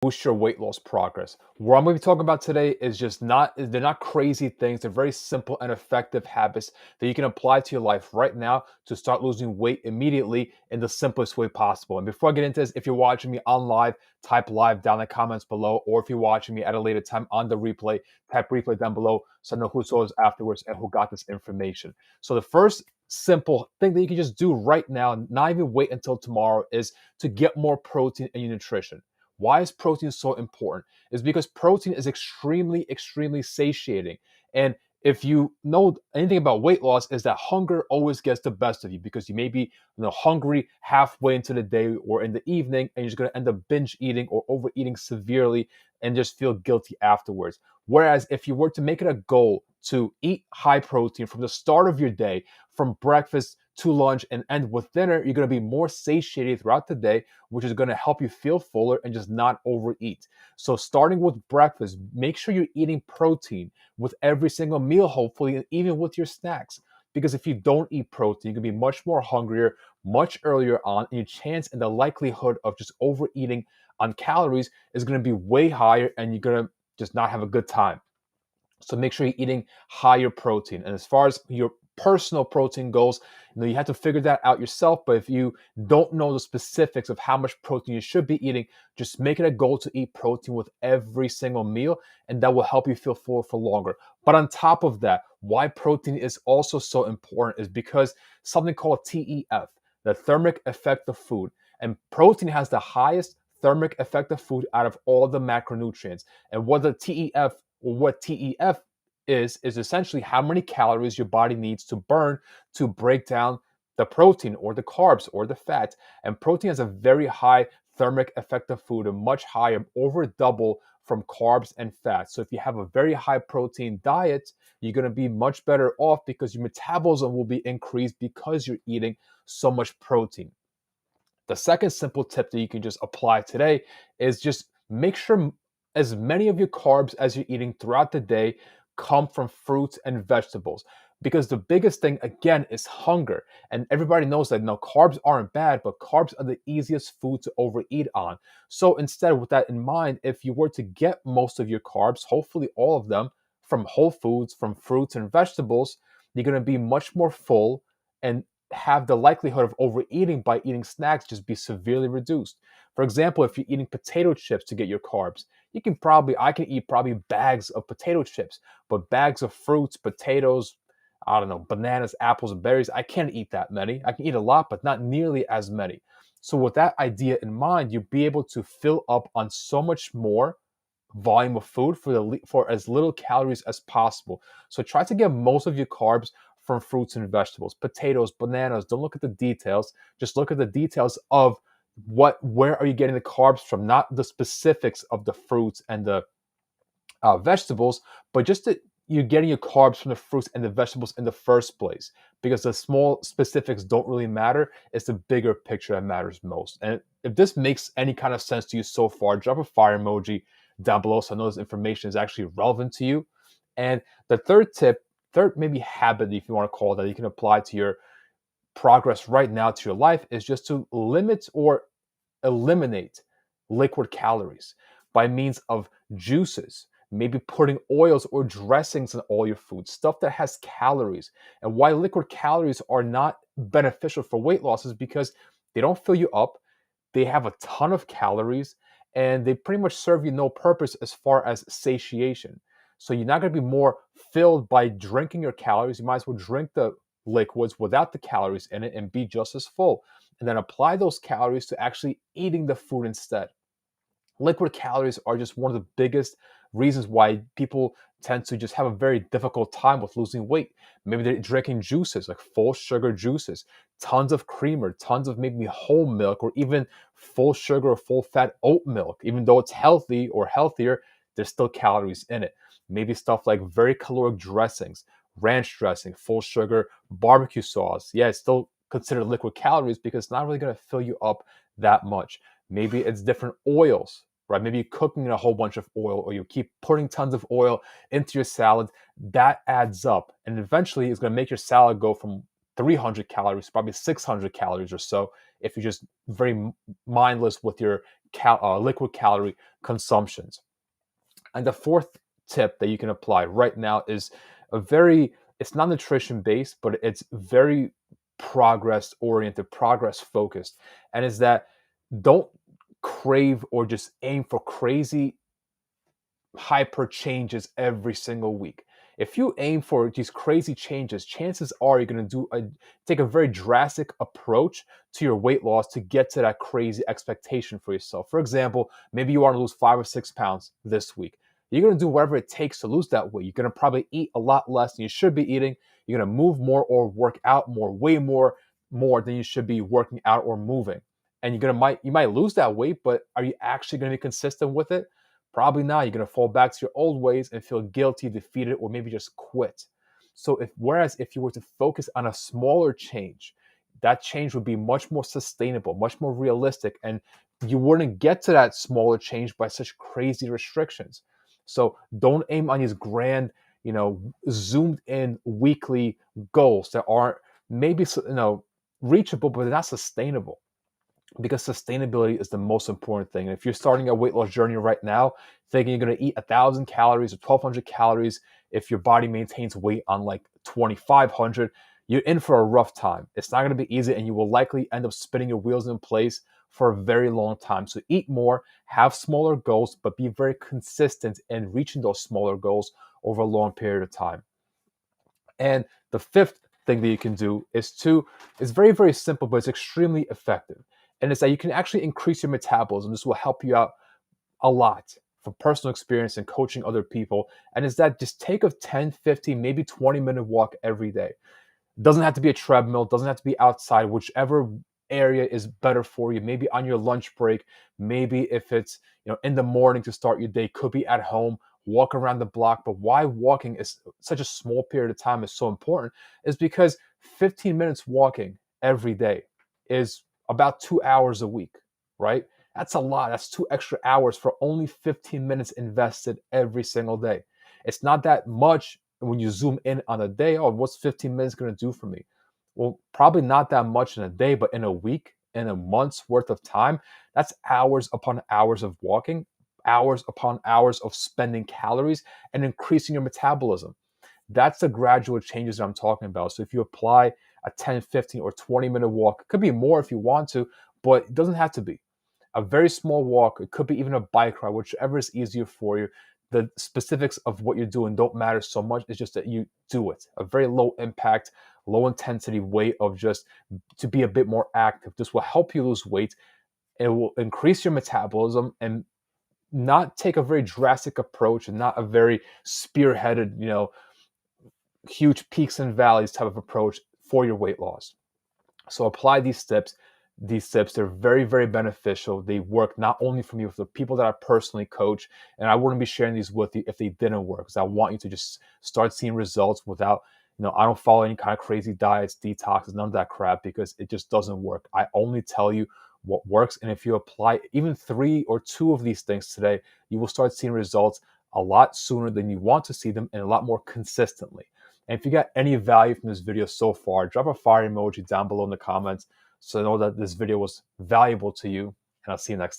boost your weight loss progress. What I'm going to be talking about today is they're not crazy things. They're very simple and effective habits that you can apply to your life right now to start losing weight immediately in the simplest way possible. And before I get into this, if you're watching me on live, type live down in the comments below, or if you're watching me at a later time on the replay, type replay down below so I know who saw this afterwards and who got this information. So the first simple thing that you can just do right now, not even wait until tomorrow, is to get more protein in your nutrition. Why is protein so important? Is because protein is extremely satiating. And if you know anything about weight loss, is that hunger always gets the best of you because you may be hungry halfway into the day or in the evening, and you're just going to end up binge eating or overeating severely and just feel guilty afterwards. Whereas if you were to make it a goal to eat high protein from the start of your day, from breakfast to lunch and end with dinner, you're going to be more satiated throughout the day, which is going to help you feel fuller and just not overeat. So starting with breakfast, make sure you're eating protein with every single meal, hopefully, and even with your snacks. Because if you don't eat protein, you're going to be much more hungrier, much earlier on, and your chance and the likelihood of just overeating on calories is going to be way higher, and you're going to just not have a good time. So make sure you're eating higher protein. And as far as your personal protein goes, you have to figure that out yourself. But if you don't know the specifics of how much protein you should be eating, just make it a goal to eat protein with every single meal, and that will help you feel full for longer. But on top of that, why protein is also so important is because something called TEF, the thermic effect of food, and protein has the highest thermic effect of food out of all the macronutrients. And what TEF is essentially how many calories your body needs to burn to break down the protein or the carbs or the fat. And protein has a very high thermic effect of food, a much higher, over double from carbs and fat. So if you have a very high protein diet, you're going to be much better off because your metabolism will be increased because you're eating so much protein. The second simple tip that you can just apply today is just make sure as many of your carbs as you're eating throughout the day come from fruits and vegetables. Because the biggest thing, again, is hunger. And everybody knows that no, carbs aren't bad, but carbs are the easiest food to overeat on. So instead, with that in mind, if you were to get most of your carbs, hopefully all of them, from whole foods, from fruits and vegetables, you're going to be much more full and have the likelihood of overeating by eating snacks just be severely reduced. For example, if you're eating potato chips to get your carbs, I can eat probably bags of potato chips, but bags of fruits, potatoes, I don't know, bananas, apples, and berries, I can't eat that many. I can eat a lot, but not nearly as many. So with that idea in mind, you'll be able to fill up on so much more volume of food for as little calories as possible. So try to get most of your carbs from fruits and vegetables, potatoes, bananas. Don't look at the details. Just look at the details of where are you getting the carbs from, not the specifics of the fruits and the vegetables, but just that you're getting your carbs from the fruits and the vegetables in the first place. Because the small specifics don't really matter. It's the bigger picture that matters most. And if this makes any kind of sense to you so far, drop a fire emoji down below so I know this information is actually relevant to you. And the third maybe habit, if you want to call it that, you can apply to your progress right now to your life is just to limit or eliminate liquid calories by means of juices, maybe putting oils or dressings in all your food, stuff that has calories. And why liquid calories are not beneficial for weight loss is because they don't fill you up, they have a ton of calories, and they pretty much serve you no purpose as far as satiation. So you're not going to be more filled by drinking your calories. You might as well drink the liquids without the calories in it and be just as full. And then apply those calories to actually eating the food instead. Liquid calories are just one of the biggest reasons why people tend to just have a very difficult time with losing weight. Maybe they're drinking juices like full sugar juices, tons of creamer, tons of maybe whole milk, or even full sugar or full fat oat milk. Even though it's healthy or healthier, there's still calories in it. Maybe stuff like very caloric dressings, ranch dressing, full sugar, barbecue sauce. Yeah, it's still considered liquid calories because it's not really going to fill you up that much. Maybe it's different oils, right? Maybe you're cooking in a whole bunch of oil, or you keep putting tons of oil into your salad. That adds up, and eventually it's going to make your salad go from 300 calories, probably 600 calories or so, if you're just very mindless with your liquid calorie consumptions. And the fourth tip that you can apply right now is it's not nutrition based, but it's very progress oriented, progress focused. And is that don't crave or just aim for crazy hyper changes every single week. If you aim for these crazy changes, chances are you're going to take a very drastic approach to your weight loss to get to that crazy expectation for yourself. For example, maybe you want to lose 5 or 6 pounds this week. You're going to do whatever it takes to lose that weight. You're going to probably eat a lot less than you should be eating. You're going to move more or work out more, way more than you should be working out or moving. And you might lose that weight, but are you actually going to be consistent with it? Probably not. You're going to fall back to your old ways and feel guilty, defeated, or maybe just quit. So whereas if you were to focus on a smaller change, that change would be much more sustainable, much more realistic, and you wouldn't get to that smaller change by such crazy restrictions. So don't aim on these grand, zoomed in weekly goals that aren't maybe, reachable, but they're not sustainable, because sustainability is the most important thing. And if you're starting a weight loss journey right now, thinking you're going to eat 1,000 calories or 1,200 calories, if your body maintains weight on like 2,500, you're in for a rough time. It's not going to be easy, and you will likely end up spinning your wheels in place for a very long time. So eat more, have smaller goals, but be very consistent in reaching those smaller goals over a long period of time. And the fifth thing that you can do is very, very simple, but it's extremely effective. And it's that you can actually increase your metabolism. This will help you out a lot from personal experience and coaching other people. And it's that just take a 10, 15, maybe 20-minute walk every day. It doesn't have to be a treadmill, it doesn't have to be outside, whichever area is better for you. Maybe on your lunch break, maybe if it's in the morning to start your day, could be at home, walk around the block. But why walking is such a small period of time is so important is because 15 minutes walking every day is about 2 hours a week, right? That's a lot. That's 2 extra hours for only 15 minutes invested every single day. It's not that much when you zoom in on a day. Oh, what's 15 minutes going to do for me? Well, probably not that much in a day, but in a week, in a month's worth of time, that's hours upon hours of walking, hours upon hours of spending calories and increasing your metabolism. That's the gradual changes that I'm talking about. So if you apply a 10, 15, or 20-minute walk, it could be more if you want to, but it doesn't have to be. A very small walk, it could be even a bike ride, whichever is easier for you. The specifics of what you're doing don't matter so much. It's just that you do it. A very low impact, low intensity way of just to be a bit more active. This will help you lose weight. It will increase your metabolism and not take a very drastic approach and not a very spearheaded, huge peaks and valleys type of approach for your weight loss. So apply these steps. These tips, they're very, very beneficial. They work not only for me, with the people that I personally coach, and I wouldn't be sharing these with you if they didn't work, because I want you to just start seeing results without, I don't follow any kind of crazy diets, detoxes, none of that crap, because it just doesn't work. I only tell you what works. And if you apply even 3 or 2 of these things today, you will start seeing results a lot sooner than you want to see them and a lot more consistently. And if you got any value from this video so far, drop a fire emoji down below in the comments so I know that this video was valuable to you, and I'll see you next time.